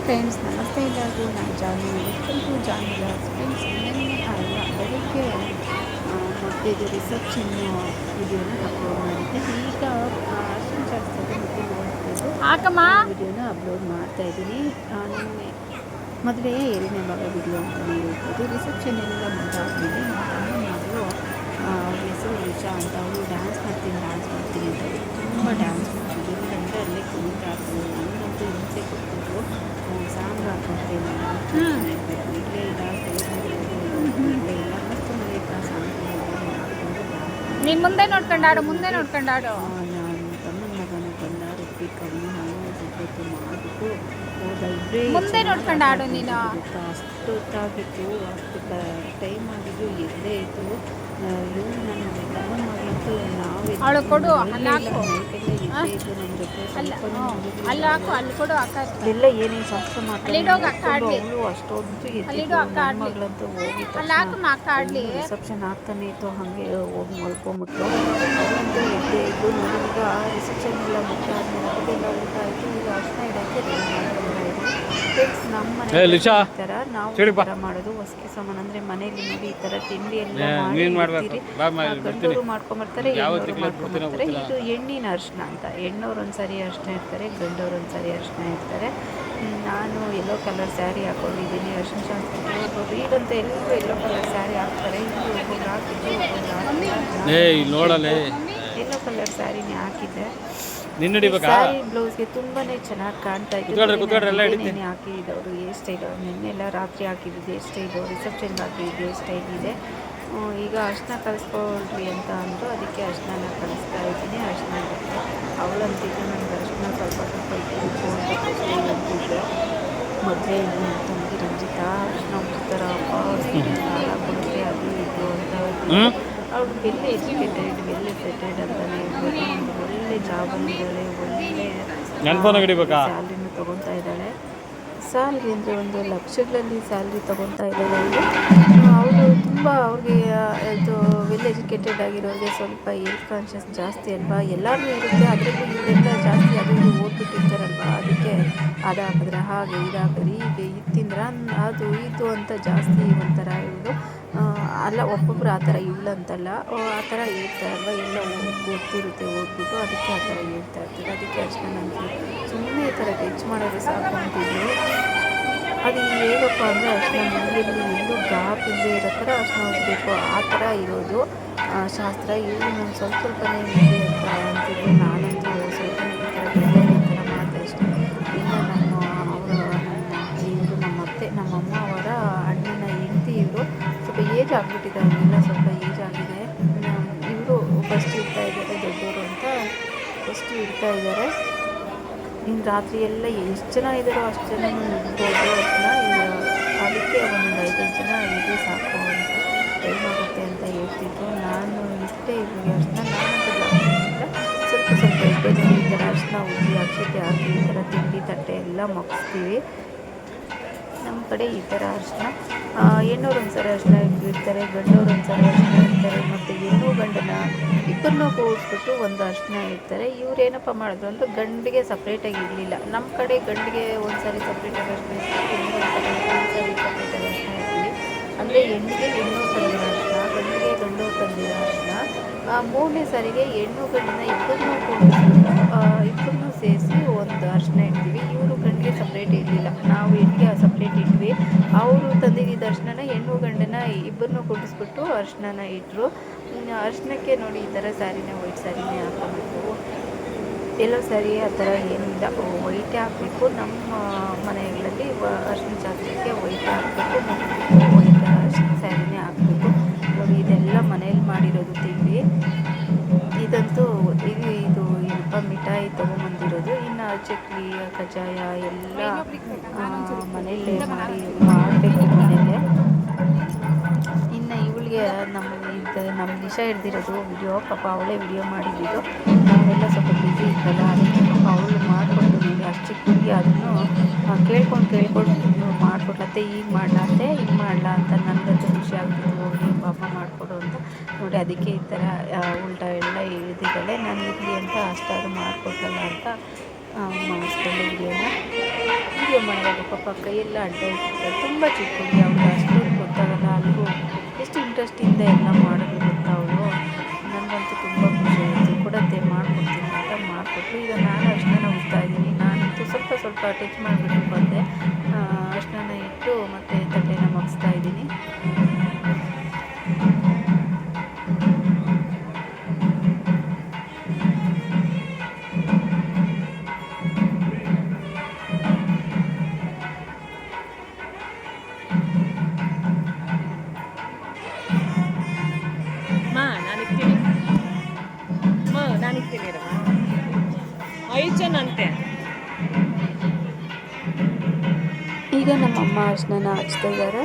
Friends, ನಮಸ್ತೆ ಎಲ್ಲರಿಗೂ. ನಾನು ಜಾನು. Welcome to Janu vlogs. Friends, ನಿನ್ನೆ ಅಲ್ಲ ಬೆಳಗ್ಗೆ ಮದುವೆದು ರಿಸೆಪ್ಷನ್ ವಿಡಿಯೋನ ಅಪ್ಲೋಡ್ ಮಾಡಿದ್ದೆ. ಈಗ ಅರ್ಶಿನ ಶಾಸ್ತ್ರದ ಮತ್ತು ವಿಡಿಯೋನ ಅಪ್ಲೋಡ್ ಮಾಡ್ತಾ ಇದ್ದೀನಿ. ನಿನ್ನೆ ಮದುವೆಯ 2ನೇ ಭಾಗ ವಿಡಿಯೋ ಅಂತಲೇ ಹೇಳ್ಬೋದು. ರಿಸೆಪ್ಷನ್ ಎಲ್ಲ ಮುಗಿದಾದ್ಮೇಲೆ ನಮ್ಮ ತಮ್ಮನ ಮಗಳು, ಅವ್ರ ಹೆಸರು ರಿಷಾ ಅಂತ, ಅವಳು ಡ್ಯಾನ್ಸ್ ಮಾಡ್ತೀನಿ ಅಂತ ತುಂಬ ಡ್ಯಾನ್ಸ್ ಮಾಡ್ತಿದ್ವಿ. ಎಲ್ಲಂದರೆ ಅಲ್ಲೇ ಕುಣಿತಾ ಇರ್ತೀವಿ. ನನಗಂತೂ ಹಿಂಸೆ ಕೊಟ್ಬಿಟ್ಟು ಸಾಂಗ್ ಹಾಕೊಡ್ತೇನೆ ಇಲ್ಲೇ ಇಲ್ಲ ಮತ್ತು ಮನೆ ಹತ್ರ ಸಾಂಗ್ ನೀನು ಮುಂದೆ ನೋಡ್ಕೊಂಡಾಡು ನಾನು ತಮ್ಮನ ಮಗನ ಬಂದ ರುಬ್ಬಿ ಕಮ್ಮಿ ಹಾಗೆ ಮಾಡಿಬಿಟ್ಟು ಹೋದ ಮುಂದೆ ನೋಡ್ಕೊಂಡು ಆಡು ನೀನು. ಅಷ್ಟು ಹೊತ್ತಾಗಿತ್ತು, ಅಷ್ಟು ಟೈಮ್ ಆಗಿದ್ದು ಎಲ್ಲೇ ಇತ್ತು. ಇವ್ರು ನನ್ನ ತಮ್ಮನ ಮಗಳಂತೂ ಅವಳು ಕೊಡು, ಅಲ್ಲಿ ಎಲ್ಲ ಏನೇನು ಶಾಸ್ತ್ರ ಮಾಡ್ತಾರೆ ಅವಳು ಅಷ್ಟೊಂದು ಮಗಳಂತೂ ಹೋಗಿ ರಿಸೆಪ್ಷನ್ ಆಗ್ತಾನೆ ಇತ್ತು. ಹಾಗೆ ಹೋಗಿ ಮಲ್ಕೊಂಬಿಟ್ಲು. ಅವಳಂತೂ ಎದ್ದೇ ಇದ್ದು. ನನಗೀಗ ರಿಸೆಪ್ಷನ್ ಎಲ್ಲ ಮುಖ್ಯ ಆದಮೇಲೆ ಅದೆಲ್ಲ ಊಟ ಆಯಿತು. ಈಗ ಅರ್ಶನ ಇಡೋಕ್ಕೆ ರೆಡಿ ಮಾಡ್ತಾ ಇದ್ದೀನಿ. ಫ್ರೆಂಡ್ಸ್, ನಮ್ಮ ಮನೆ ಈ ಥರ ನಾವು ಈ ಥರ ಮಾಡೋದು ಹೊಸಕೆ ಸಾಮಾನು. ಅಂದರೆ ಮನೇಲಿ ನೋಡಿ ಈ ಥರ ತಿಂಡಿ ಎಲ್ಲ ಮಾಡ್ತೀರಿ. ಗಂಡವರು ಮಾಡ್ಕೊಂಬರ್ತಾರೆ, ಹೆಣ್ಣವರು ಮಾಡ್ಕೊಂಬರ್ತಾರೆ. ಇದು ಹೆಣ್ಣಿನ ಅರ್ಶನ ಅಂತ. ಹೆಣ್ಣವ್ರು ಒಂದ್ಸರಿ ಅರ್ಶನ ಇರ್ತಾರೆ, ಗಂಡವ್ರು ಒಂದ್ಸರಿ ಅರ್ಶನ ಇರ್ತಾರೆ. ನಾನು ಯೆಲ್ಲೋ ಕಲರ್ ಸ್ಯಾರಿ ಹಾಕ್ಕೊಂಡಿದ್ದೀನಿ ಅರ್ಶಿನ ಶಾಸ್ತ್ರಕ್ಕೆ. ಒಬ್ಬೊಬ್ರು ಈಗಂತೂ ಎಲ್ಲರೂ ಯೆಲ್ಲೋ ಕಲರ್ ಸ್ಯಾರಿ ಹಾಕ್ತಾರೆ. ಒಬ್ಬೊಬ್ರು ಹಾಕಿದ್ದೆ, ಯೆಲ್ಲೋ ಕಲರ್ ಸ್ಯಾರಿನೇ ಹಾಕಿದ್ದೆ. ಸ್ಯಾರಿ ಬ್ಲೌಸ್ಗೆ ತುಂಬಾನೇ ಚೆನ್ನಾಗಿ ಕಾಣ್ತಾ ಇತ್ತು. ಹಾಕಿದ್ದವರು ಹೇರ್ ಸ್ಟೈಲ್ ನಿನ್ನೆಲ್ಲ ರಾತ್ರಿ ಹಾಕಿದ್ದು ಹೇರ್ ಸ್ಟೈಲು, ರಿಸೆಪ್ಷನ್ಗೆ ಹಾಕಿದ್ದು ಹೇರ್ ಸ್ಟೈಲ್ ಇದೆ. ಈಗ ಅರ್ಶನ ಕಲಿಸ್ಕೊಳ್ರಿ ಅಂತ ಅಂದರು. ಅದಕ್ಕೆ ಅರ್ಶನ ಕಲಿಸ್ತಾ ಇದ್ದೀನಿ. ಅರ್ಶನ ಇರುತ್ತೆ. ಅವಳಂತಿದ್ದು ನನಗೆ ಅರ್ಶನ ಸ್ವಲ್ಪ ಅಂತಿದ್ದೆ. ಮದುವೆ ತಂಗಿ ರಂಜಿತಾ ಅರ್ಶನ ಉಜ್ತಾರಪ್ಪ, ಸಾಲ ಕೊಡುತ್ತೆ, ಅದು ಇದು ಅಂತ. ಅವಳು ವೆಲ್ ಎಜುಕೇಟೆಡ್, ವೆಲ್ ಸೆಟೆಡ್ ಅಂತಲೇ ಹೇಳ್ಬೋದು. ಒಳ್ಳೆ ಜಾಬಲ್ಲಿದ್ದಾಳೆ, ಒಳ್ಳೆ ಸ್ಯಾಲ್ರಿನೂ ತೊಗೊತಾ ಇದ್ದಾಳೆ. ಸ್ಯಾಲ್ರಿ ಅಂದರೆ 1 ಲಕ್ಷಗಳಲ್ಲಿ ಸ್ಯಾಲ್ರಿ ತೊಗೊತಾ ಇದ್ದಾಳೆ. ಅವಳು ತುಂಬ ಅವ್ರಿಗೆ ಇದು ವೆಲ್ ಎಜುಕೇಟೆಡ್ ಆಗಿರೋರಿಗೆ ಸ್ವಲ್ಪ ಹೆಲ್ತ್ ಕಾನ್ಷಿಯಸ್ ಜಾಸ್ತಿ ಅಲ್ವಾ. ಎಲ್ಲರಿಗೂ ಇರುತ್ತೆ, ಅದರಲ್ಲೂ ಇವರೆಲ್ಲ ಜಾಸ್ತಿ ಅದು ಇದು ಓದ್ಬಿಟ್ಟಿರ್ತಾರಲ್ವ. ಅದಕ್ಕೆ ಅದು ಹಾಕಿದ್ರೆ ಹಾಗೆ, ಇದು ಹಾಕಿದ್ರೆ ಹೀಗೆ, ಇದು ತಿಂದ್ರೆ ಅದು ಇದು ಅಂತ ಜಾಸ್ತಿ ಒಂಥರ ಇವಳು. ಅಲ್ಲ, ಒಬ್ಬೊಬ್ರು ಆ ಥರ ಇವಳಂತಲ್ಲ, ಆ ಥರ ಹೇಳ್ತಾರಲ್ವ. ಎಲ್ಲ ಓದ್ತಿರುತ್ತೆ, ಓದ್ಬಿಟ್ಟು ಅದಕ್ಕೆ ಆ ಥರ ಹೇಳ್ತಾ ಇರ್ತಾರೆ. ಅದಕ್ಕೆ ಅಷ್ಟೇ ನನಗೆ ಸುಮ್ಮನೆ ಈ ಥರ ಟಚ್ ಮಾಡೋದು ಸಾಕು ಅಂತಿದ್ರು. ಅದು ಹೇಗಪ್ಪ ಅಂದರೆ ಅರ್ಶನ ಮನೆಯಲ್ಲಿ ಎಲ್ಲೂ ಗ್ಯಾಪ್ ಇಲ್ಲದೆ ಇರೋ ಥರ ಅರ್ಶನ ಹೋಗಬೇಕು, ಆ ಥರ ಇರೋದು ಶಾಸ್ತ್ರ. ಇವರು ನಾನು ಸ್ವಲ್ಪನೇ ಇದೆ ಅಂತ ಅಂತಿದ್ರು. ನಾನಂತೂ ಸ್ವಲ್ಪನೇ ಈ ಥರ ಮಾಡಿದೆ ಅಷ್ಟೇ. ಇನ್ನು ಇವರು ನಮ್ಮ ಅತ್ತೆ, ನಮ್ಮಮ್ಮ ಅವರ ಅಣ್ಣನ ಹೆಂಡತಿ. ಇವರು ಸ್ವಲ್ಪ ಏಜ್ ಆಗಿಬಿಟ್ಟಿದ್ದಾರೆ, ಅವರೆಲ್ಲ ಸ್ವಲ್ಪ ಏಜ್ ಆಗಿದೆ. ಇವರು ಫಸ್ಟ್ ಇಡ್ತಾ ಇದ್ದಾರೆ, ದೊಡ್ಡವರು ಅಂತ ಫಸ್ಟ್ ಇಡ್ತಾ ಇದ್ದಾರೆ. ಇನ್ನು ರಾತ್ರಿ ಎಲ್ಲ ಎಷ್ಟು ಜನ ಇದ್ದಾರೋ ಅಷ್ಟು ಜನನೂ ಇಡ್ಬೋದು ಅಷ್ಟನ್ನ. ಅದಕ್ಕೆ ಒಂದು 5 ಜನ ಇದು ಸಾಕು ಅಂತ, ಟೈಮ್ ಆಗುತ್ತೆ ಅಂತ ಹೇಳ್ತಿದ್ರು. ನಾನು ಇಷ್ಟೇ ಇವ್ರಿಗೆ ಅರ್ಶನ. ನಾನಂತೂ ಜಾಸ್ತಿ ಸ್ವಲ್ಪ ಇಟ್ಟೆ. ಈ ಥರ ಅರ್ಶನ ಉಜ್ಜಿ ಅಕ್ಷತೆ ಹಾಕಿ ಈ ಥರ ತಿಂಡಿ ತಟ್ಟೆ ಎಲ್ಲ ಮುಗಿಸ್ತೀವಿ ನಮ್ಮ ಕಡೆ. ಈ ಥರ ಅರ್ಶನ ಹೆಣ್ಣವ್ರು ಒಂದ್ಸರಿ ಅರ್ಶನ ಇಡ್ತಾರೆ, ಗಂಡವ್ರು ಒಂದ್ಸರಿ ಅರ್ಶನ ಇಡ್ತಾರೆ. ಮತ್ತು ಹೆಣ್ಣು ಗಂಡನ ಇಬ್ಬರನ್ನೂ ಕೂಡಿಸ್ಬಿಟ್ಟು ಒಂದು ಅರ್ಶನ ಇಡ್ತಾರೆ. ಇವ್ರು ಏನಪ್ಪ ಮಾಡಿದ್ರು ಅಂದರೆ ಗಂಡಿಗೆ ಸಪ್ರೇಟಾಗಿ ಇರಲಿಲ್ಲ. ನಮ್ಮ ಕಡೆ ಗಂಡಿಗೆ ಒಂದ್ಸರಿ ಸಪ್ರೇಟಾಗಿ ಅರ್ಶನ ಇಡ್ತೀವಿ, ಒಂದ್ಸರಿ ಸಪ್ರೇಟಾಗಿ ಅರ್ಶನ ಇಡ್ತೀವಿ. ಅಂದರೆ ಹೆಣ್ಣಿಗೆ ಹೆಣ್ಣು ತಂದಿರೋ ಅರ್ಶನ, ಗಂಡಿಗೆ ಗಂಡು ತಂದಿರೋ ಅರ್ಶನ. 3ನೇ ಸಾರಿಗೆ ಹೆಣ್ಣು ಗಂಡನ ಇಬ್ಬರನ್ನೂ ಕೂಡಿಸ್ಬಿಟ್ಟು ಇಬ್ಬರನ್ನೂ ಸೇರಿಸಿ ಒಂದು ಅರ್ಶನ ಇಡ್ತೀವಿ. ಇವರು ಗಂಡಿಗೆ ಸಪ್ರೇಟ್ ಇರಲಿಲ್ಲ, ನಾವು ಹೆಣ್ಣಿಗೆ ಸಪ್ರೇಟ್ ಇಟ್ವಿ. ಅವರು ತಂದಿದ್ದ ಅರ್ಶನ ಹೆಣ್ಣು ಗಂಡನ ಇಬ್ಬರನ್ನೂ ಕೂಡಿಸ್ಬಿಟ್ಟು ಅರ್ಶನ ಇಟ್ಟರು. ಅರ್ಶನಕ್ಕೆ ನೋಡಿ ಈ ಥರ ಸ್ಯಾರಿನೇ, ವೈಟ್ ಸ್ಯಾರಿನೇ ಹಾಕೋಬೇಕು. ಎಲ್ಲೋ ಸ್ಯಾರಿ ಆ ಥರ ಏನಿಲ್ಲ, ವೈಟೇ ಹಾಕಬೇಕು. ನಮ್ಮ ಮನೆಗಳಲ್ಲಿ ಅರ್ಶಿನ ಶಾಸ್ತ್ರಕ್ಕೆ ವೈಟೇ ಹಾಕಬೇಕು, ವೈಟ್ ಅರ್ಶಿನ ಸ್ಯಾರಿನೇ ಹಾಕಬೇಕು. ನೋಡಿ, ಇದೆಲ್ಲ ಮನೇಲಿ ಮಾಡಿರೋದು ತಿಂಡಿ. ಇದಂತೂ ಇದು ಏನಪ್ಪ ಮಿಠಾಯಿ ತೊಗೊಂಬಂದಿರೋದು. ಇನ್ನು ಚಕ್ಲಿ ಕಜ್ಜಾಯ ಎಲ್ಲ ಮನೆಯಲ್ಲೇ ಮಾಡಬೇಕು ಮನೆಯಲ್ಲೇ. ಇನ್ನು ಇವಳಿಗೆ ನಮ್ಮ ನಿಶಾ ಹಿಡ್ದಿರೋದು ವಿಡಿಯೋ. ಪಾಪ ಅವಳೇ ವಿಡಿಯೋ ಮಾಡಿದ್ದು. ನಾವೆಲ್ಲ ಸ್ವಲ್ಪ ಬಿಸಿ ಇದ್ದಲ್ಲ, ಅದಕ್ಕೆ ಪಾಪ ಅವಳು ಮಾಡಿಕೊಟ್ಟು ನೋಡಿ. ಅಷ್ಟು ಚಿಕ್ಕ ಹುಡುಗಿ ಅದನ್ನು ಕೇಳ್ಕೊಂಡು ಮಾಡಿಕೊಡ್ಲತ್ತೆ. ಈಗ ಮಾಡ್ಲಾತ್ತೆ, ಹಿಂಗೆ ಮಾಡ್ಲಾ ಅಂತ. ನನಗಂತೂ ಖುಷಿ ಆಗ್ತಿತ್ತು, ಹೋಗಿ ಪಾಪ ಮಾಡಿಕೊಡು ಅಂತ. ನೋಡಿ, ಅದಕ್ಕೆ ಈ ಥರ ಉಲ್ಟಾ ಎಲ್ಲ ಇಳಿದಿದ್ದಾಳೆ. ನಾನು ಇರಲಿ ಅಂತ ಅಷ್ಟಾದ್ರೂ ಮಾಡಿಕೊಟ್ಟಲ್ಲ ಅಂತ ಮಾಡಿಸ್ಕೊಂಡು ವಿಡಿಯೋ ಮಾಡುವಾಗ ಪಾಪ ಕೈಯೆಲ್ಲ ಅಡ್ಡ ಇಟ್ಟಿರ್ತಾರೆ. ತುಂಬ ಚಿಕ್ಕ ಹುಡುಗಿ, ಅವ್ಳಿಗೆ ಅಷ್ಟೊಂದು ಗೊತ್ತಾಗಲ್ಲ. ಅಲ್ಲಿಗೂ ಎಷ್ಟು ಇಂಟ್ರೆಸ್ಟಿಂದ ಎಲ್ಲ ಮಾಡೋದು ಗೊತ್ತಾ ಅವಳು. ನನಗಂತೂ ತುಂಬ ಖುಷಿ ಆಯಿತು. ಕೊಡತ್ತೆ ಮಾಡಿಕೊಡ್ತೀನಿ ಅಂತ ಮಾಡಿಕೊಟ್ರು. ಈಗ ನಾನು ಅರ್ಶಿನ ಉಜ್ತಾ ಇದ್ದೀನಿ. ನಾನಂತೂ ಸ್ವಲ್ಪ ಸ್ವಲ್ಪ ಟಚ್ ಮಾಡಿಬಿಟ್ಟು ಬಂದೆ. ಅರ್ಶಿನ ಇಟ್ಟು ಮತ್ತು ತಟ್ಟೆನ ಮಗ್ಸ್ತಾ ಇದ್ದೀನಿ. ಈಗ ನಮ್ಮಮ್ಮ ಅರ್ಶಿನ ಹಚ್ತಾ ಇದ್ದಾರೆ.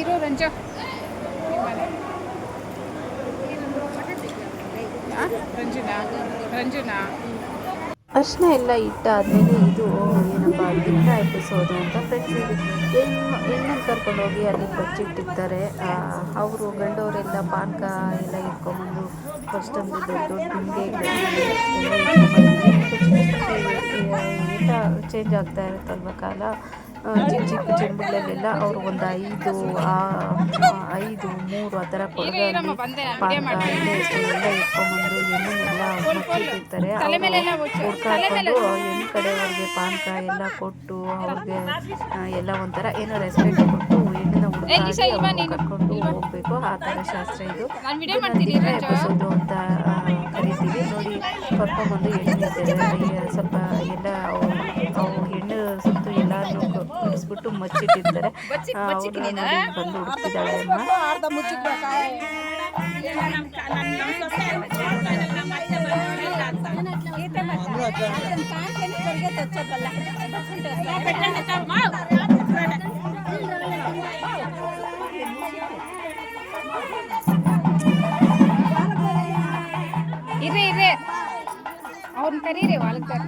ಇರೋ ರಂಜು ರಂಜುನಾ ಅರ್ಶಿನ ಎಲ್ಲ ಇಟ್ಟಾದಮೇಲೆ ಇದು ಏನಪ್ಪ ದಿಬ್ಬಣ ಎಬ್ಬಿಸೋದು ಅಂತ ಫ್ರೆಂಡ್ಸ್. ಇದು ಹೆಣ್ಣನ್ನು ಕರ್ಕೊಂಡೋಗಿ ಅಲ್ಲಿ ಬಚ್ಚಿಟ್ಟಿರ್ತಾರೆ. ಅವರು ಗಂಡವರೆಲ್ಲ ಪಾನಕ ಎಲ್ಲ ಇಟ್ಕೊಂಬಂದು ಫಸ್ಟ್ ಒಂದು ದೊಡ್ಡ ದೊಡ್ಡ ಬಿಂದಿಗೆ ಎಲ್ಲ ಚೇಂಜ್ ಆಗ್ತಾ ಇರುತ್ತಲ್ವ ಕಾಲ. ಚಿಕ್ಕ ಚಿಕ್ಕ ಚೆಂಬುಗಳಲ್ಲೆಲ್ಲ ಅವರು ಒಂದು 5, 3 ಆ ಥರ ಕೊಡಗಲ್ಲಿ ಪಾನಕ ಎಣ್ಣೆ ಎಲ್ಲ ಇಟ್ಕೊಂಬಂದು ಎಣ್ಣೆನೆಲ್ಲ ಮಚ್ಚಿಟ್ಟಿರ್ತಾರೆ. ಹುಡ್ಕಾಡ್ಕೊಂಡು ಹೆಣ್ಣು ಕಡೆಯವ್ರಿಗೆ ಪಾನಕ ಎಲ್ಲ ಕೊಟ್ಟು ಅವ್ರಿಗೆ ಎಲ್ಲ ಒಂಥರ ಏನೋ ರೆಸ್ಪೆಕ್ಟ್ ಕೊಟ್ಟು ಹೆಣ್ಣನ್ನ ಹುಡುಕಾಡಿ ಕರ್ಕೊಂಡು ಹೋಗ್ಬೇಕು. ಆ ಥರ ಶಾಸ್ತ್ರ ಇದು. ದಿಬ್ಬಣ ಎಬ್ಬಿಸೋದು ಅಂತ ಕರಿತೀವಿ. ನೋಡಿ ಕರ್ಕೊಂಡ್ಬಂದು ಎಣ್ಣೆ ಸ್ವಲ್ಪ ಎಲ್ಲ ಅವು ಹೆಣ್ಣು ಸುತ್ತು ಎಲ್ಲಾದ್ರೂ ಕುಡಿಸ್ಬಿಟ್ಟು ಮಚ್ಚಿಟ್ಟಿರ್ತಾರೆ. ಅವ್ರನ್ನ ನೋಡಿ ಬಂದು ಹುಡುಕ್ತಿದ್ದಾಳೆ ಅಮ್ಮ. ಇರ್ರಿ ಅವ್ರನ್ನ ಕರೀರಿ ಒಳಗೆ.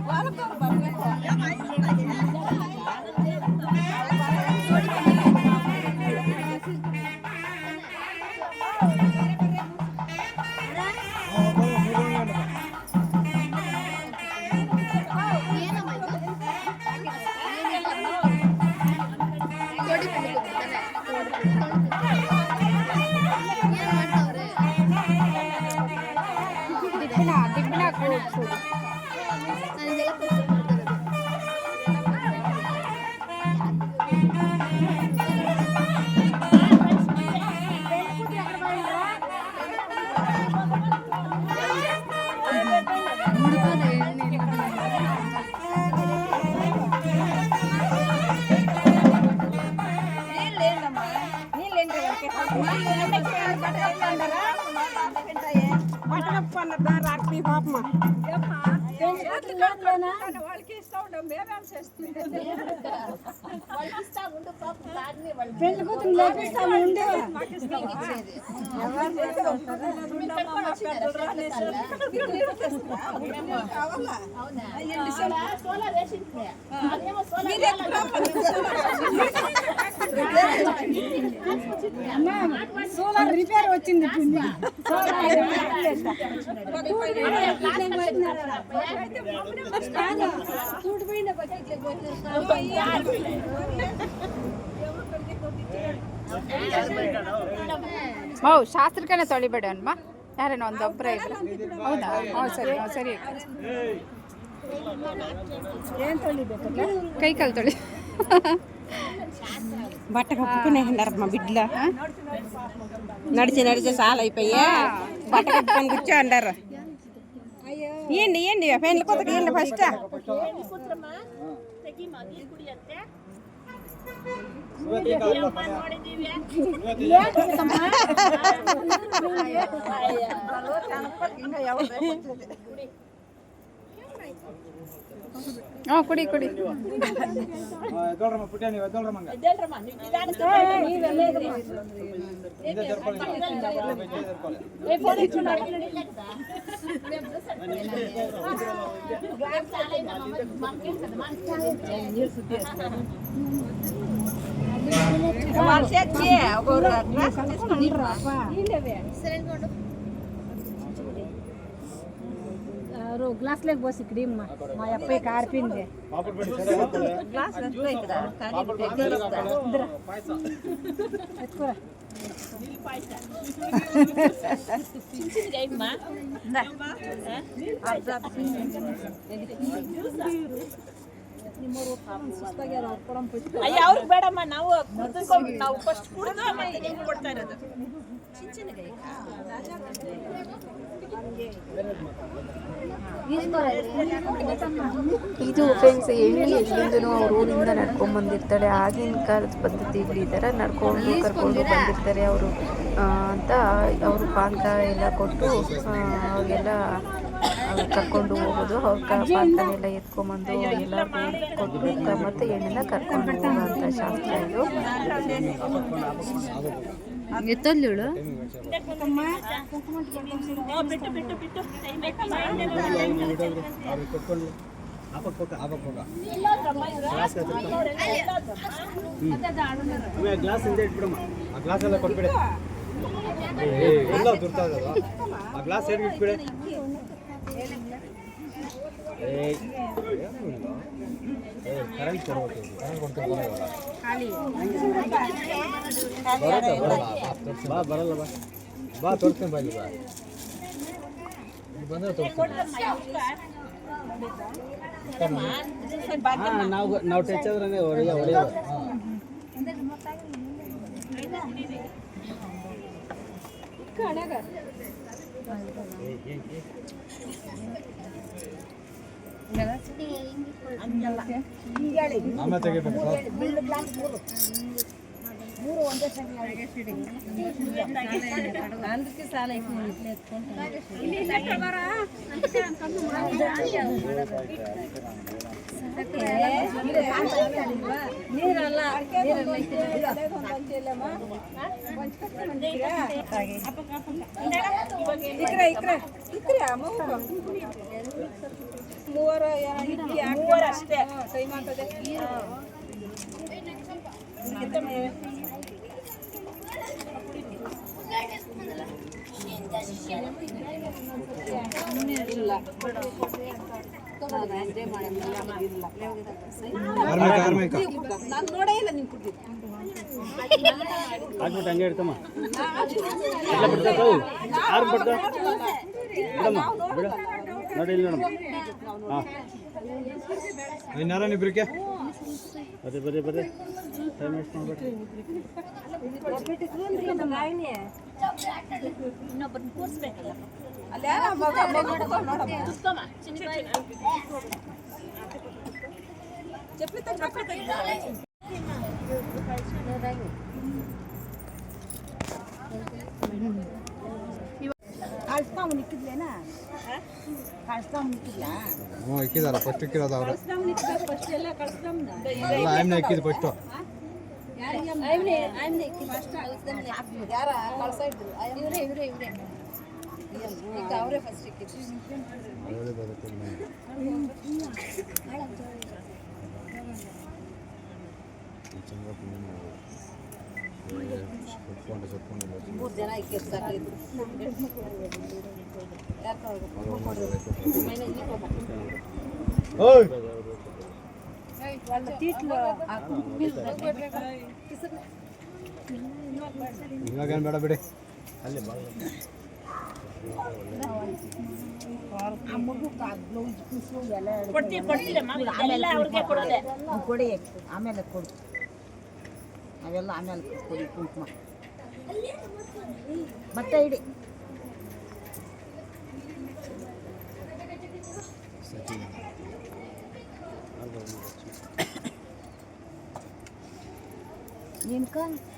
ದಿಬ್ಬಣ ಕೂಡ್ಸು. సోలార్ రిపేర్ వచ్చింది. ಶಾಸ್ತ್ರಕ್ಕೇನೆ ತೊಳಿಬೇಡ ಅನ್ಮ ಯಾರೇನೋ ಒಂದು ಒಬ್ಬರ ಇದ್ರ ಹೌದಾ? ಸರಿ ಸರಿ ఏం తొలిబెట్ట ಕೈ ಕಾಲು ತೊಳಿ బట్ట కప్పుకునే మా బిడ్డలు నడిచి నడిచి చాలా అయిపోయా బట్ట కప్పుకొని కూర్చో అంటారు. ఏంటి ఏంటి ఫ్యాన్ల కొత్తగా ఏంటి ఫస్ట్ ಕುಡಿ ಕುಡಿ గ్లాస్లోకి పోసి క్రీమ్ మా అబ్బాయి కారిపోయింది. ಅವ್ರಿಗೆ ಬೇಡಮ್ಮ, ನಾವು ನಾವು ಫಸ್ಟ್ ಕೊಡ್ತಾ ಇರೋದು. ಇದು ಫ್ರೆಂಡ್ಸ್ ಎಣ್ಣೆ ಎಲ್ಲಿಂದನೂ ಅವ್ರ ಊರಿಂದ ನಡ್ಕೊಂಡು ಬಂದಿರ್ತಾಳೆ. ಆಗಿನ ಕಾಲದ ಪದ್ಧತಿಗಳು ಈ ಥರ ನಡ್ಕೊಂಡು ಕರ್ಕೊಂಡು ಬಂದಿರ್ತಾರೆ ಅವರು ಅಂತ ಅವರು ಪಾನಕ ಎಲ್ಲ ಕೊಟ್ಟು ಅವ್ರಿಗೆಲ್ಲ ಕರ್ಕೊಂಡು ಹೋಗೋದು. ಅವ್ರ ಪಾನಕನೆಲ್ಲ ಎತ್ಕೊಂಬಂದು ಎಲ್ಲರಿಗೂ ಕೊಟ್ಟು ಮತ್ತು ಎಣ್ಣೆನ ಕರ್ಕೊಂಡು ಹೋಗುವಂಥ ಶಾಸ್ತ್ರ ಇದು. ಎತ್ತಲ್ಲೇಳು ಗ್ಲಾಸ್ ಹಿಂದೆ ಇಟ್ಬಿಡಮ್ಮ. ಆ ಗ್ಲಾಸ್ ಎಲ್ಲ ಕೊಟ್ಬಿಡೆ. ಎಲ್ಲ ದುರ್ತಾ ಇರೋದು. ಆ ಗ್ಲಾಸ್ ಹೇಗೆ ಇಟ್ಬಿಡೆ. ಕರೆಂಟ್ ಕೊಡ್ಬೇಕು. ಕರೆಂಟ್ ಕೊಡ್ತೀನಿ ಬಾ. ಬರಲ್ಲ ಬಾ. ಬಾ ತೋರಿಸ್ತೀನಿ ಬಾ. ಇಲ್ಲಿ ಬಂದರೆ ತೋರಿಸ್ತೀನಿ. ನಾವು ಟಚ್ ಆದ್ರೆ ಹೊಡೆಯೋದು. ಆಮೇಲೆ ತೆಗಿಬೇಕು. అందుకే చాలా ఎక్కువ ನೀರಲ್ಲ ಮೂವರು ಅಷ್ಟೇ. ನಾನು ನೋಡೇ ಇಲ್ಲ ನೀವು ಕುಡ್ದಿದ್ದು. ಹಾಕ್ಬಿಟ್ಟು ಹಂಗೆ ಇಡ್ತಮ್ಮ. ಎಲ್ಲ ಬಿಡ್ತಾವು. ಯಾರು ಬಿಡ್ತಾ ಬಿಡಮ್ಮ. ಬಿಡ ನೋಡಿ ಇಲ್ಲಿ ನೋಡಮ್ಮ. ಹಾಂ ಇನ್ನಾರನಿಬ್ರಿಗೆ ಬರ್ರಿ ಬರ್ರಿ. ಟೈಮ್ ವೇಸ್ಟ್ ಮಾಡ್ಬೇಡ್ರಿ. ಇನ್ನೊಬ್ಬರನ್ನ ಕೂರಿಸ್ಬೇಕಲ್ಲ. ಇಕ್ಕಿದಾರ ಫಸ್ಟ್ ಇಕ್ಕಿರೋದು ಅವರು ಎಲ್ಲ ಆಯ್ನ ಇಕ್ಕಿದ್ದು ಫಸ್ಟು. ಇವಾಗೇನು ಬೇಡ ಬಿಡಿ ಅಲ್ಲಿ ಎಲ್ಲ ಅವ್ರಿಗೆ ಕೊಡೋದೆ. ಕೊಡಿ ಆಮೇಲೆ ಕೊಡು ಅವೆಲ್ಲ ಆಮೇಲೆ ಕೊಡಿ ಕುಂಕುಮ ಮತ್ತೆ ಇಡಿ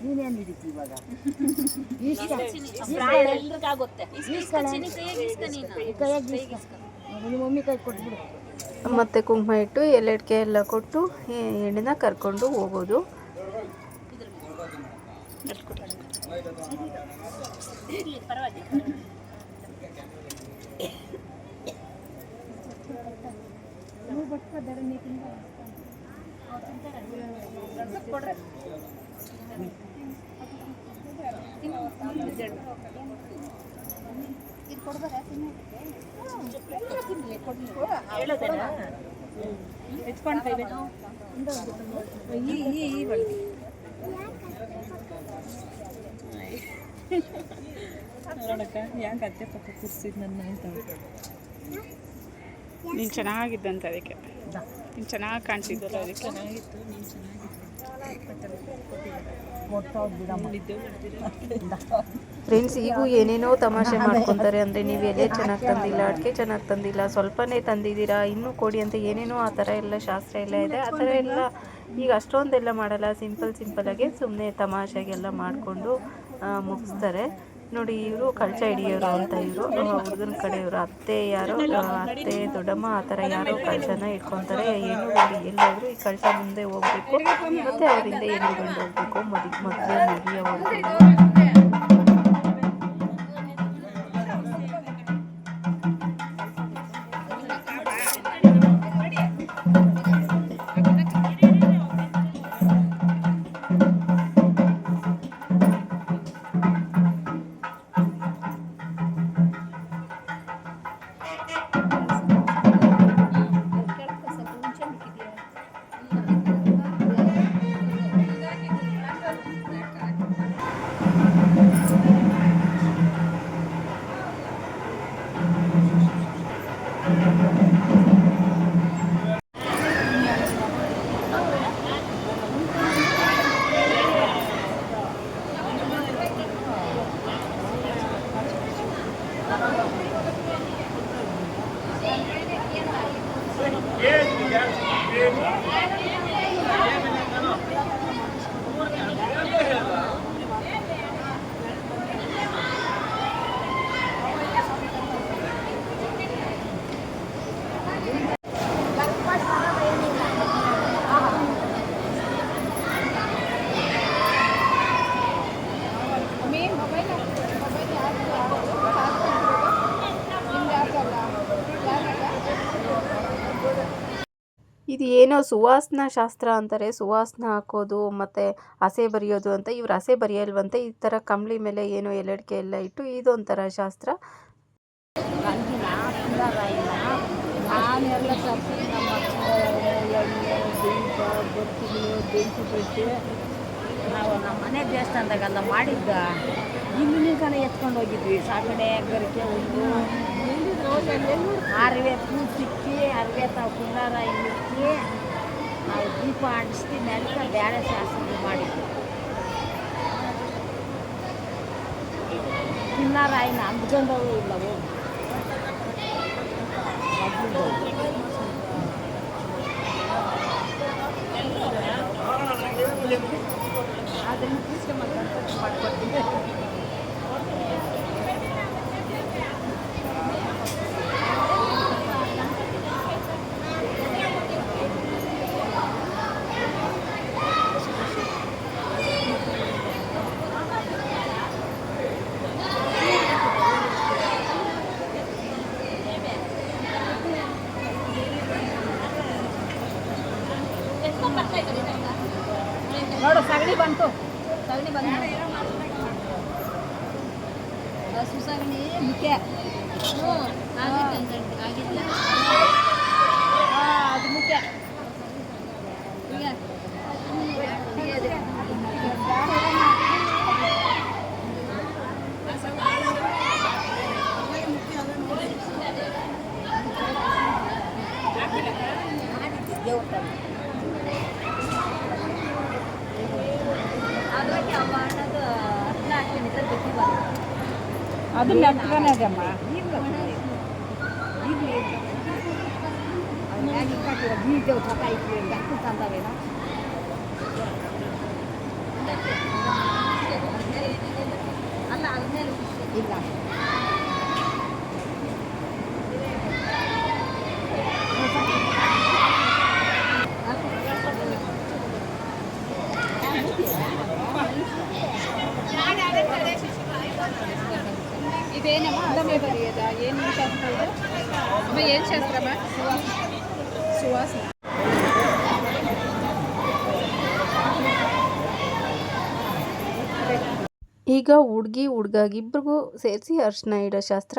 ನೀನೇನು ಹಿಡಿತಿ ಇವಾಗ ಎಲ್ರಿಗಾಗುತ್ತೆ. ನಿಮ್ಮ ಮಮ್ಮಿ ಕೈ ಕೊಟ್ಬಿಡು ಮತ್ತು ಕುಂಕುಮ ಇಟ್ಟು ಎಲೆಡ್ಕೆ ಎಲ್ಲ ಕೊಟ್ಟು ಹೆಣ್ಣನ್ನ ಕರ್ಕೊಂಡು ಹೋಗೋದು. ನೀನು ಚೆನ್ನಾಗಿದ್ದಂತ ಅದಕ್ಕೆ ನೀನು ಚೆನ್ನಾಗಿ ಕಾಣಿಸಿದ್ದಲ್ಲ ಅದಕ್ಕೆ ಫ್ರೆಂಡ್ಸ್, ಈಗೂ ಏನೇನೋ ತಮಾಷೆ ಮಾಡ್ಕೊತಾರೆ. ಅಂದರೆ ನೀವು ಎಲೆ ಚೆನ್ನಾಗಿ ತಂದಿಲ್ಲ, ಅಡಿಕೆ ಚೆನ್ನಾಗಿ ತಂದಿಲ್ಲ, ಸ್ವಲ್ಪನೇ ತಂದಿದ್ದೀರಾ, ಇನ್ನೂ ಕೊಡಿ ಅಂತ ಏನೇನೋ ಆ ಥರ ಎಲ್ಲ ಶಾಸ್ತ್ರ ಎಲ್ಲ ಇದೆ. ಆ ಥರ ಎಲ್ಲ ಈಗ ಅಷ್ಟೊಂದೆಲ್ಲ ಮಾಡಲ್ಲ, ಸಿಂಪಲ್ಲಾಗಿ ಸುಮ್ಮನೆ ತಮಾಷೆಗೆಲ್ಲ ಮಾಡಿಕೊಂಡು ಮುಗಿಸ್ತಾರೆ. ನೋಡಿ, ಇವರು ಕಳಚ ಹಿಡಿಯೋರು ಅಂತ, ಇವರು ಹುಡುಗನ ಕಡೆಯವರು, ಅತ್ತೆ ಯಾರೋ ಅತ್ತೆ ದೊಡ್ಡಮ್ಮ ಆ ಥರ ಯಾರೋ ಕಳಚನ ಇಟ್ಕೊತಾರೆ. ಹೆಣ್ಣುಗಂಡು ಎಲ್ಲಾದರೂ ಈ ಕಳಚ ಮುಂದೆ ಹೋಗ್ಬೇಕು, ಮತ್ತು ಅವರಿಂದ ಹೆಣ್ಣುಗಂಡು ಹೋಗ್ಬೇಕು ಮದುವೆ ಮುಗಿಯೋವರೆಗೂ. ಇದು ಏನೋ ಸುವಾಸನಾ ಶಾಸ್ತ್ರ ಅಂತಾರೆ, ಸುವಾಸನ ಹಾಕೋದು ಮತ್ತು ಹಸೆ ಬರೆಯೋದು ಅಂತ. ಇವ್ರು ಹಸೆ ಬರೆಯಲ್ವಂತೆ, ಈ ಥರ ಕಂಬಳಿ ಮೇಲೆ ಏನೋ ಎಲೆಡ್ಕೆ ಎಲ್ಲ ಇಟ್ಟು ಇದೊಂಥರ ಶಾಸ್ತ್ರ. ನಾನೆಲ್ಲ ತಪ್ಪಿ ನಮ್ಮ ಎಣ್ಣೆ ದೀಪ ಬೊತ್ತಿಗಳು ಬೆಂಕಿ ಬಿಟ್ಟು ನಾವು ನಮ್ಮ ಮನೆ ದೇವಸ್ಥಾನದಾಗೆಲ್ಲ ಮಾಡಿದ್ದ ಇಲ್ಲಿ ಕಣ ಎತ್ಕೊಂಡು ಹೋಗಿದ್ವಿ. ಸಾಕಡೆ ಗರಿಕೆ ಒಂದು ಅರಿವೆ ಪೂ ಸಿಕ್ಕಿ ಅರಿವೆ ತಾವು ಕುಂದಾರಾಯಿ ಮುಕ್ಕಿ ನಾವು ದೀಪ ಅಂಟಿಸ್ತೀವಿ ನೆಲಕ್ಕೆ ಬೇಳೆ ಶಾಸ್ತ್ರ ಮಾಡಿದ್ವಿ. ಕುಂದಾರಾಯಿನ ಅಂದ್ಕೊಂಡವು ಇಲ್ಲ ಹೋಗಿ ಅದನ್ನು ಪೂಜೆ ಮಾಡ್ಕೊಡ್ತೀವಿ. ನೋಡು ಸಗಣಿ ಬಂತು, ಸಗಣಿ ಬಂತು. ಹಸು ಸಗಣಿ ಮುಖ್ಯ. ಅದು ಮುಖ್ಯ. ಅದು ನೆಟ್ಗಾನೆ ಅದಮ್ಮ. ಬೀಜವು ಸತ ಇತ್ತು ಗಟ್ಟು ತಂದವೇನೋ. ಅಲ್ಲ ಅದ್ಮೇಲೆ ಇಲ್ಲ. ಇದೇನಮ್ಮ ಅದಮ್ಮೆ ಬರೆಯೋದ? ಏನು ಶಾಸ್ತ್ರ ಇದು? ಅಮ್ಮ ಏನು ಶಾಸ್ತ್ರಮ್ಮ? ಸುವಾಸನೆ. ಈಗ ಹುಡುಗಿ ಹುಡುಗಿಬ್ರಿಗೂ ಸೇರಿಸಿ ಅರ್ಶಿನ ಇಡೋ ಶಾಸ್ತ್ರ.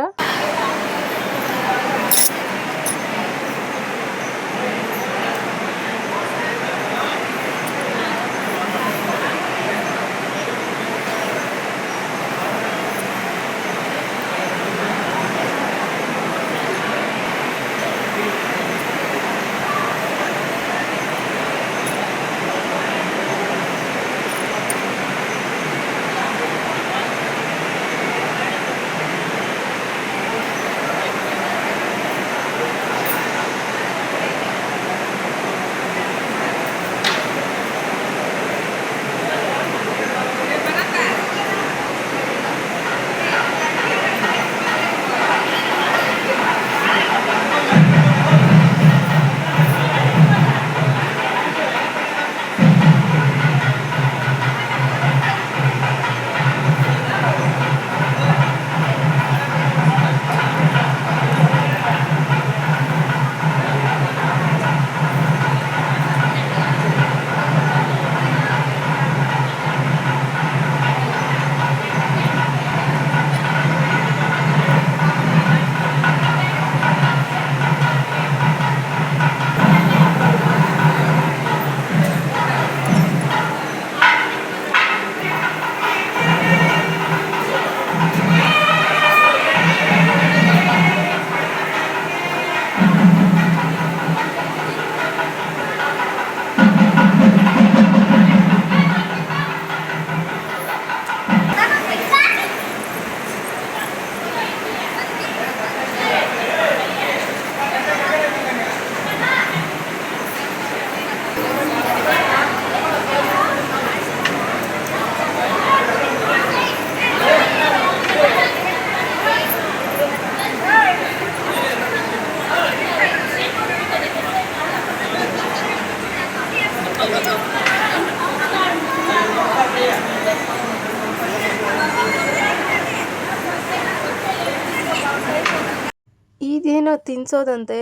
ಇದೇನೋ ತಿನ್ಸೋದಂತೆ,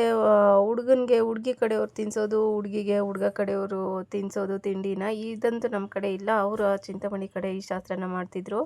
ಹುಡುಗನಿಗೆ ಹುಡುಗಿ ಕಡೆಯವ್ರು ತಿನ್ಸೋದು, ಹುಡುಗಿಗೆ ಹುಡುಗ ಕಡೆಯವರು ತಿನ್ಸೋದು ತಿಂಡಿನ. ಇದಂತೂ ನಮ್ಮ ಕಡೆ ಇಲ್ಲ. ಅವರು ಚಿಂತಾಮಣಿ ಕಡೆ ಈ ಶಾಸ್ತ್ರನ ಮಾಡ್ತಿದ್ರು.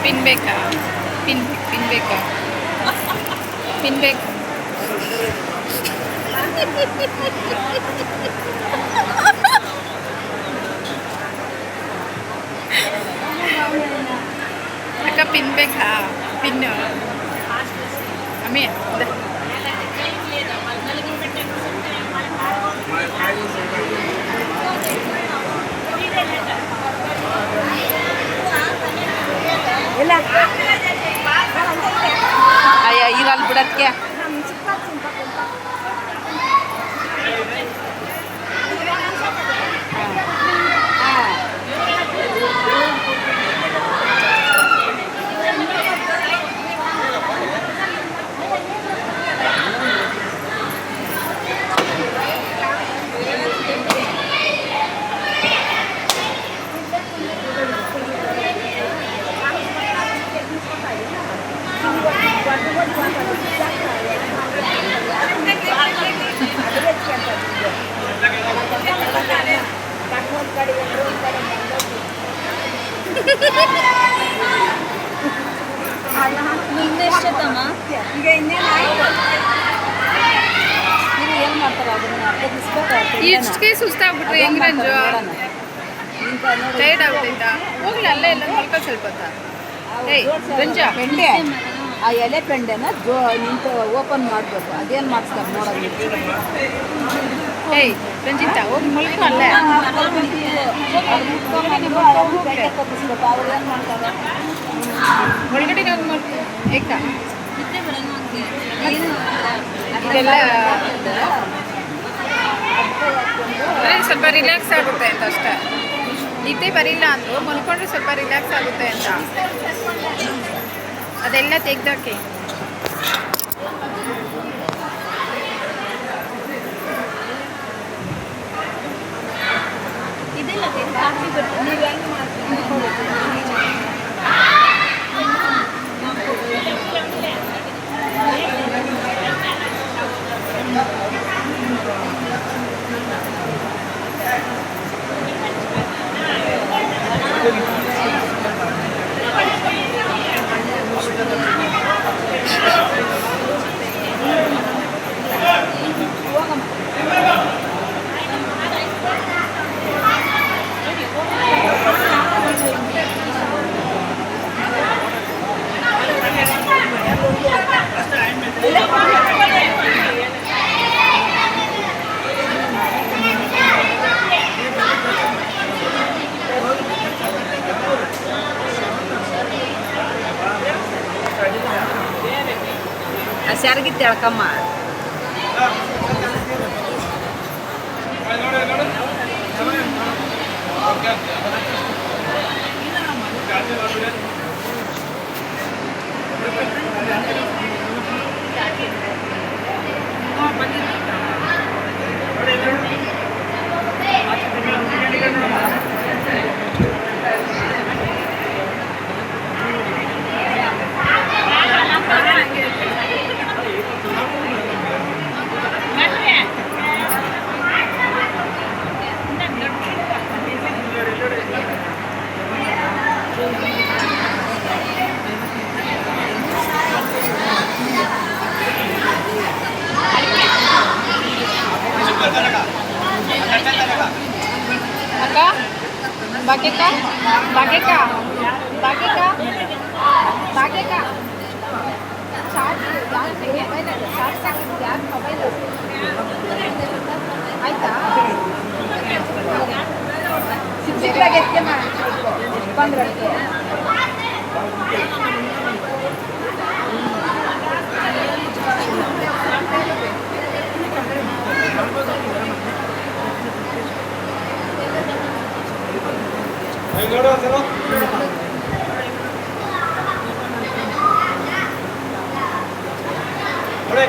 ಪಿನ್ ಬೇಕಾ? ಪಿನ್ ಬೇಕಾ? ಪಿನ್ ಬೇಕಾ? ಅಕ್ಕ ಪಿನ್ ಬೇಕಾ? ಪಿನ್ನು ಅಮ್ಮಿ ಇಲ್ಲ ಅಯ್ಯ ಇರಲ್ಲ ಬಿಡೋದಕ್ಕೆ. ಈಗ ಇನ್ನೇನು ಏನು ಮಾಡ್ತಾರೆ ಅದನ್ನ ಇಷ್ಟಕ್ಕೆ ಸುಸ್ತಾಗ್ಬಿಟ್ರೆ ಹೆಂಗ್ ರಂಜು? ಟೈರ್ಡ್ ಆಗ್ಬಿಟ್ಟೈತಾ? ಹೋಗ್ಲಿ ಅಲ್ಲೇ ಎಲ್ಲ ಮಲ್ಕೊ ಸ್ವಲ್ಪ ಹೊತ್ತ. ಏಯ್ ರಂಜ ಪೆಂಡೆ ಆ ಎಲೆ ಪೆಂಡೆನ ನಿಂತು ಓಪನ್ ಮಾಡಬೇಕು. ಅದೇನು ಮಾಡಿಸ್ತಾರೆ ನೋಡೋದು. ಏಯ್ ರಂಜಿತಾ ಹೋಗಿ ಮಲ್ಕೊ ಅಲ್ಲೇ. ತಪ್ಪಿಸ್ಬೇಕು. ಅವ್ರು ಏನು ಮಾಡ್ತಾರೆ? ಒಳಗಡೆ ಹೋಗಿ ಮಲ್ಕೊ. ಏಕಾ ಇದೆಲ್ಲ ಸ್ವಲ್ಪ ರಿಲ್ಯಾಕ್ಸ್ ಆಗುತ್ತೆ ಅಂತ ಅಷ್ಟೇ. ನಿದ್ದೆ ಬರಿಲ್ಲ ಅಂದರು ಮಲ್ಕೊಂಡ್ರೆ ಸ್ವಲ್ಪ ರಿಲ್ಯಾಕ್ಸ್ ಆಗುತ್ತೆ ಅಂತ ಅದೆಲ್ಲ ತೆಗ್ದಾಕಿ. ಸೆರಗಿತ್ತು ಎಳ್ಕಮ್ಮ. ಅಕ್ಕ ಬಾಕೇಕ ಬಾಕೇಕ ಬಾಕೇಕ ಬಾಕೇಕ ಚಾರ್ಜ್ ಯಾಕೆ ಮೊಬೈಲ್ ಚಾರ್ಜ್ ಸಾಕಿದ್ದು ಯಾಕೆ ಮೊಬೈಲ್ ಆಯ್ತಾ? ಸಿಕ್ಕಾಗಿ ಎತ್ಕೆಮ್ಮ ಬಂದ್ರಕ್ಕೆ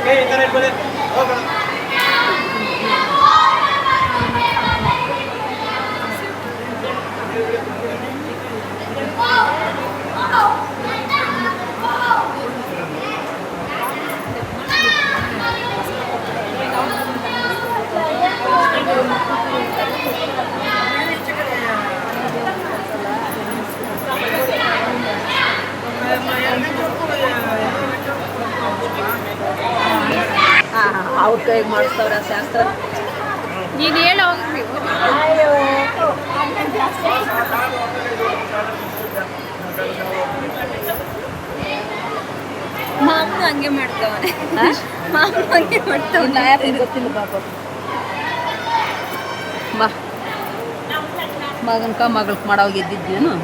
ಕೈ ಈ ಥರ ಇಟ್ಕೊಳ್ಳಿ. ಹೋಗೋಣ. ಅವ್ರ ಕೈಗೆ ಮಾಡಿಸ್ತವ್ರೆ ಶಾಸ್ತ್ರ. ನೀನು ಹೇಳ ಹೋಗಿ. ಮಾಮೂಲು ಹಂಗೆ ಮಾಡ್ತಾವನೆ. ಮಾಮೂಲು ಹಂಗೆ ಮಾಡ್ತಾವನೆ. ಗೊತ್ತಿಲ್ಲ ಪಾಪ. ಬಾ ಮಗನ್ಕ ಮಗಳ್ಕ್ ಮಾಡೋವಾಗ ಎದ್ದಿದ್ದೇನು.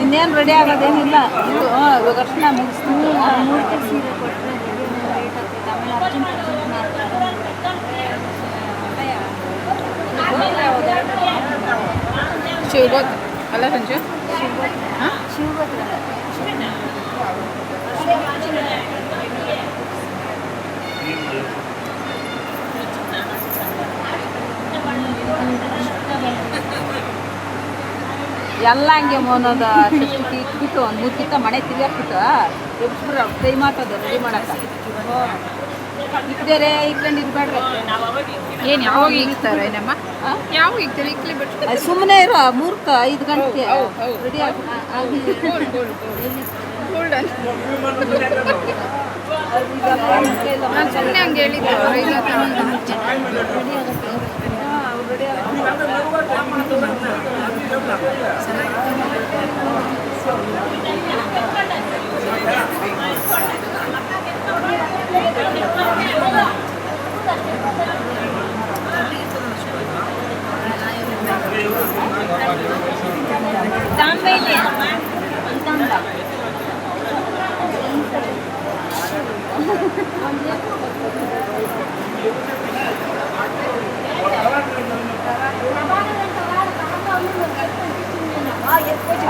ಇನ್ನೇನು ರೆಡಿ ಆಗೋದೇನಿಲ್ಲ. ಇದು ಇವಾಗ ಅರ್ಶನ ಮುಗಿಸ್ತೀವಿ. ಶಿವಭದ್ರ ಅಲ್ಲ ಸಂಜು? ಎಲ್ಲ ಹಂಗೆ ಒಂದೊಂದು ಶಕ್ತಿ ಇಟ್ಬಿಟ್ಟು ಒಂದು 3 ಕಿತ್ತ ಮನೆ ತಿರ್ಗಾಕ್ಬಿಟ್ಟು ಎಬ್ಬಿಸ್ಬಿಡ್ರೆ ಕೈ ಮಾತದು ರೆಡಿ ಮಾಡಕ್ಕೆ. ಇಕ್ದೇರೆ ಇಕ್ಕೊಂಡು ಇರ್ಬೇಡ್ರಿ. ಏನು ಯಾವಾಗ ಇಕ್ತಾರೆ ನಮ್ಮ? ಯಾವಾಗ ಇಕ್ತಾರೆ? ಇಕ್ಲಿ ಬಿಟ್ಟು ಅದು ಸುಮ್ಮನೆ ಇರೋ 3-5 ಗಂಟೆಗೆ ರೆಡಿ ಆಗಿ ನಾನು ಸುಮ್ಮನೆ ಹಂಗೆ ಹೇಳಿದ್ದು.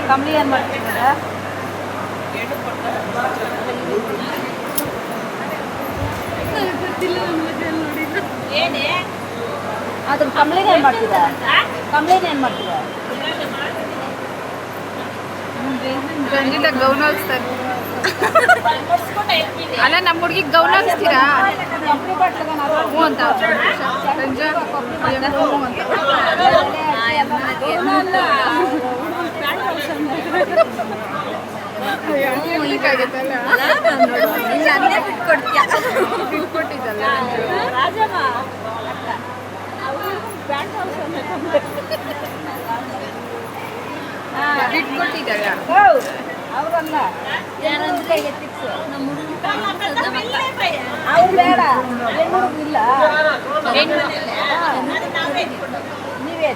ಕಂಬಳಿ ಏನು ಮಾಡ್ತಿದ್ದೀರಾ? ಅದ್ರ ಕಂಬಳಿನ ಏನು ಮಾಡ್ತಿದ್ದ? ಕಂಬಳಿನ ಏನು ಮಾಡ್ತಿದ್ದ? ಗಂಜಿಲ ಗೌನ ಹಾಕ್ತಾರೆ. ಅಲ್ಲ ನಮ್ಮ ಹುಡುಗಿಗೆ ಗೌನ ಹಾಕ್ಸ್ತೀರಾ? ಹ್ಞೂ ಅಂತ ಸಂಜೆ ಬಿಟ್ಕೊಟ್ಟಿದ್ದಲ್ಲ ಬಿಟ್ಕೊಟ್ಟಿದ್ದಲ್ಲ ಅವ್ರಲ್ಲ ಅವ್ರು ಬೇಡ. ಇಲ್ಲ ನೀವೇ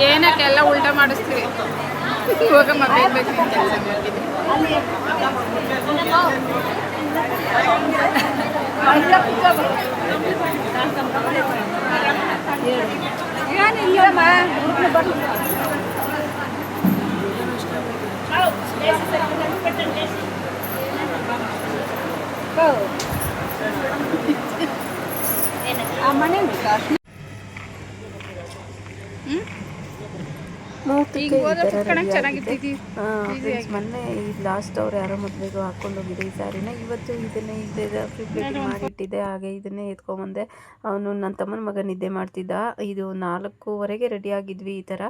ಏನಕ್ಕೆಲ್ಲ ಉಲ್ಟಾ ಮಾಡಿಸ್ತೀವಿ. ಇವಾಗ ಮಕ್ಕಳು ಬೇಕು ಕೆಲಸ ಮಾಡ್ತೀವಿ. ಏನಿಲ್ಲಮ್ಮ ಆ ಮನೆ ಮುಹೂರ್ತಕ್ಕೆ ಈ ಥರ ರೆಡಿ ಚೆನ್ನಾಗಿರ್ತೀವಿ. ಫ್ರೆಂಡ್ಸ್ ಮೊನ್ನೆ ಈ ಲಾಸ್ಟ್ ಅವ್ರು ಯಾರೋ ಮದುವೆಗೂ ಹಾಕ್ಕೊಂಡು ಹೋಗಿದೆ ಈ ಸ್ಯಾರಿನ. ಇವತ್ತು ಇದನ್ನೇ ಪ್ರಿಪೇರ್ ಮಾಡಿಟ್ಟಿದ್ದೆ. ಹಾಗೆ ಇದನ್ನೇ ಎತ್ಕೊಂಬಂದೆ. ಅವನು ನನ್ನ ತಮ್ಮನ ಮಗ ನಿದ್ದೆ ಮಾಡ್ತಿದ್ದ. ಇದು 4:15ಗೆ ರೆಡಿ ಆಗಿದ್ವಿ. ಈ ಥರ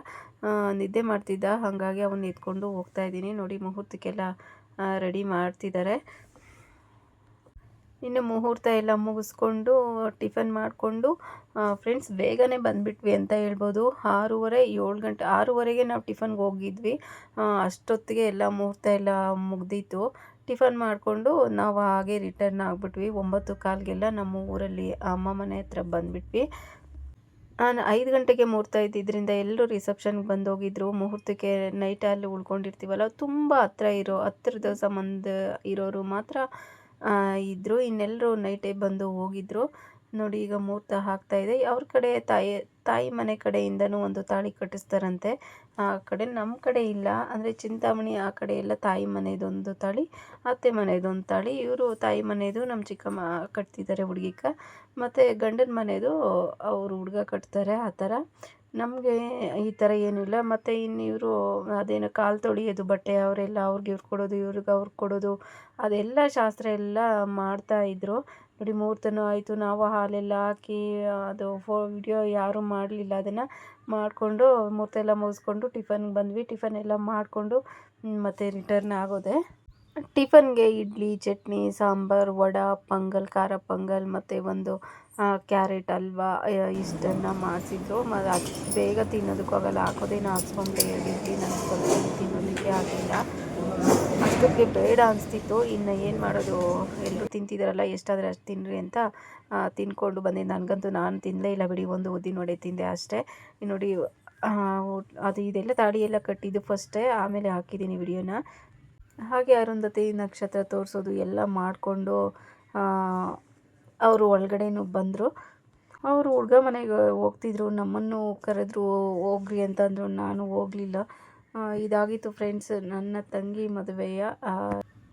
ನಿದ್ದೆ ಮಾಡ್ತಿದ್ದ. ಹಾಗಾಗಿ ಅವನ್ನ ಎತ್ಕೊಂಡು ಹೋಗ್ತಾ ಇದ್ದೀನಿ. ನೋಡಿ ಮುಹೂರ್ತಕ್ಕೆಲ್ಲ ರೆಡಿ ಮಾಡ್ತಿದ್ದಾರೆ. ಇನ್ನು ಮುಹೂರ್ತ ಎಲ್ಲ ಮುಗಿಸ್ಕೊಂಡು ಟಿಫನ್ ಮಾಡಿಕೊಂಡು ಫ್ರೆಂಡ್ಸ್ ಬೇಗನೆ ಬಂದುಬಿಟ್ವಿ ಅಂತ ಹೇಳ್ಬೋದು. 6:30 7 ಗಂಟೆ 6:30ಗೆ ನಾವು ಟಿಫನ್ಗೆ ಹೋಗಿದ್ವಿ. ಅಷ್ಟೊತ್ತಿಗೆ ಎಲ್ಲ ಮುಹೂರ್ತ ಎಲ್ಲ ಮುಗ್ದಿತ್ತು. ಟಿಫನ್ ಮಾಡಿಕೊಂಡು ನಾವು ಹಾಗೆ ರಿಟರ್ನ್ ಆಗಿಬಿಟ್ವಿ. 9:15ಗೆಲ್ಲ ನಮ್ಮ ಊರಲ್ಲಿ ಅಮ್ಮ ಮನೆ ಹತ್ರ ಬಂದುಬಿಟ್ವಿ. 5 ಗಂಟೆಗೆ ಮುಹೂರ್ತ ಇದ್ದಿದ್ದರಿಂದ ಎಲ್ಲರೂ ರಿಸೆಪ್ಷನ್ಗೆ ಬಂದೋಗಿದ್ರು. ಮುಹೂರ್ತಕ್ಕೆ ನೈಟ್ ಅಲ್ಲಿ ಉಳ್ಕೊಂಡಿರ್ತೀವಲ್ಲ, ತುಂಬ ಹತ್ತಿರದ ಸಂಬಂಧ ಇರೋರು ಮಾತ್ರ ಇದ್ದರು. ಇನ್ನೆಲ್ಲರೂ ನೈಟೇ ಬಂದು ಹೋಗಿದ್ರು. ನೋಡಿ ಈಗ ಮುಹೂರ್ತ ಆಗ್ತಾಯಿದೆ. ಅವ್ರ ಕಡೆ ತಾಯಿ ಮನೆ ಕಡೆಯಿಂದನೂ ಒಂದು ತಾಳಿ ಕಟ್ಟಿಸ್ತಾರಂತೆ. ಆ ಕಡೆ ನಮ್ಮ ಕಡೆ ಇಲ್ಲ, ಅಂದರೆ ಚಿಂತಾಮಣಿ ಆ ಕಡೆ ಎಲ್ಲ ತಾಯಿ ಮನೆಯದೊಂದು ತಾಳಿ, ಅತ್ತೆ ಮನೆಯದೊಂದು ತಾಳಿ. ಇವರು ತಾಯಿ ಮನೆಯದು ನಮ್ಮ ಚಿಕ್ಕಮ್ಮ ಕಟ್ತಿದ್ದಾರೆ ಹುಡುಗಿಕ, ಮತ್ತು ಗಂಡನ ಮನೆಯದು ಅವರು ಹುಡುಗ ಕಟ್ತಾರೆ. ಆ ಥರ ನಮಗೆ ಈ ಥರ ಏನಿಲ್ಲ. ಮತ್ತು ಇನ್ನು ಇವರು ಅದೇನೋ ಕಾಲು ತೊಳೆಯೋದು ಬಟ್ಟೆ ಅವರೆಲ್ಲ ಅವ್ರಿಗೆ ಇವ್ರು ಕೊಡೋದು, ಇವ್ರಿಗೆ ಅವ್ರಿಗೆ ಕೊಡೋದು, ಅದೆಲ್ಲ ಶಾಸ್ತ್ರ ಎಲ್ಲ ಮಾಡ್ತಾಯಿದ್ರು. ನೋಡಿ ಮುಹೂರ್ತನೂ ಆಯಿತು. ನಾವು ಹಾಲೆಲ್ಲ ಹಾಕಿ ಅದು ವಿಡಿಯೋ ಯಾರೂ ಮಾಡಲಿಲ್ಲ. ಅದನ್ನು ಮಾಡಿಕೊಂಡು ಮುಹೂರ್ತ ಎಲ್ಲ ಮುಗಿಸ್ಕೊಂಡು ಟಿಫನ್ಗೆ ಬಂದ್ವಿ. ಟಿಫನ್ ಎಲ್ಲ ಮಾಡಿಕೊಂಡು ಮತ್ತು ರಿಟರ್ನ್ ಆಗೋದೆ. ಟಿಫನ್ಗೆ ಇಡ್ಲಿ, ಚಟ್ನಿ, ಸಾಂಬಾರು, ವಡೆ, ಪೊಂಗಲ್, ಖಾರ ಪೊಂಗಲ್ ಮತ್ತು ಒಂದು ಕ್ಯಾರೆಟ್ ಹಲ್ವಾ ಇಷ್ಟನ್ನು ಮಾಡಿಸಿದ್ರು. ಅದು ಬೇಗ ತಿನ್ನೋದಕ್ಕೂ ಆಗಲ್ಲ, ಹಾಕೋದೇನು ಹಾಕ್ಸ್ಕೊಂಡೆ 2 ಇಡ್ಲಿ. ನನಗೆ ಸ್ವಲ್ಪ ತಿನ್ನೋದಕ್ಕೆ ಆಗಲಿಲ್ಲ, ಅಷ್ಟಕ್ಕೆ ಬೇಡ ಅನಿಸ್ತಿತ್ತು. ಇನ್ನು ಏನು ಮಾಡೋದು, ಎಲ್ಲರೂ ತಿಂತಿದ್ದಾರಲ್ಲ, ಎಷ್ಟಾದರೆ ಅಷ್ಟು ತಿನ್ನಿರಿ ಅಂತ ತಿಂದ್ಕೊಂಡು ಬಂದೆ. ನನಗಂತೂ ನಾನು ತಿನ್ನಲೇ ಇಲ್ಲ ಬಿಡಿ, ಒಂದು ಉದ್ದಿನ ವಡೆ ತಿಂದೆ ಅಷ್ಟೇ. ನೋಡಿ ಅದು ಇದೆಲ್ಲ ತಾಳಿ ಎಲ್ಲ ಕಟ್ಟಿದ್ದು ಫಸ್ಟೇ, ಆಮೇಲೆ ಹಾಕಿದ್ದೀನಿ ವಿಡಿಯೋನ. ಹಾಗೆ ಅರುಂಧತಿ ನಕ್ಷತ್ರ ತೋರಿಸೋದು ಎಲ್ಲ ಮಾಡಿಕೊಂಡು ಅವರು ಒಳಗಡೆನೂ ಬಂದರು. ಅವರು ಹುಡುಗ ಮನೆಗೆ ಹೋಗ್ತಿದ್ರು, ನಮ್ಮನ್ನು ಕರೆದ್ರು ಹೋಗ್ರಿ ಅಂತಂದರು. ನಾನು ಹೋಗಲಿಲ್ಲ. ಇದಾಗಿತ್ತು ಫ್ರೆಂಡ್ಸ್ ನನ್ನ ತಂಗಿ ಮದುವೆಯ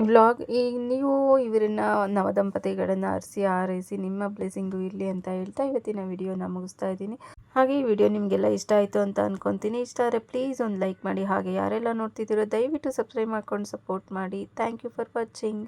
ವ್ಲಾಗ್. ಈಗ ನೀವು ಇವರನ್ನ ನವದಂಪತಿಗಳನ್ನು ಹಾರೈಸಿ ನಿಮ್ಮ ಬ್ಲೆಸ್ಸಿಂಗು ಇರಲಿ ಅಂತ ಹೇಳ್ತಾ ಇವತ್ತಿನ ವಿಡಿಯೋನ ಮುಗಿಸ್ತಾ ಇದ್ದೀನಿ. ಹಾಗೆ ಈ ವಿಡಿಯೋ ನಿಮಗೆಲ್ಲ ಇಷ್ಟ ಆಯಿತು ಅಂತ ಅಂದ್ಕೊತೀನಿ. ಇಷ್ಟ ಆದರೆ ಪ್ಲೀಸ್ ಒಂದು ಲೈಕ್ ಮಾಡಿ. ಹಾಗೆ ಯಾರೆಲ್ಲ ನೋಡ್ತಿದ್ದೀರೋ ದಯವಿಟ್ಟು ಸಬ್ಸ್ಕ್ರೈಬ್ ಮಾಡ್ಕೊಂಡು ಸಪೋರ್ಟ್ ಮಾಡಿ. Thank you for watching.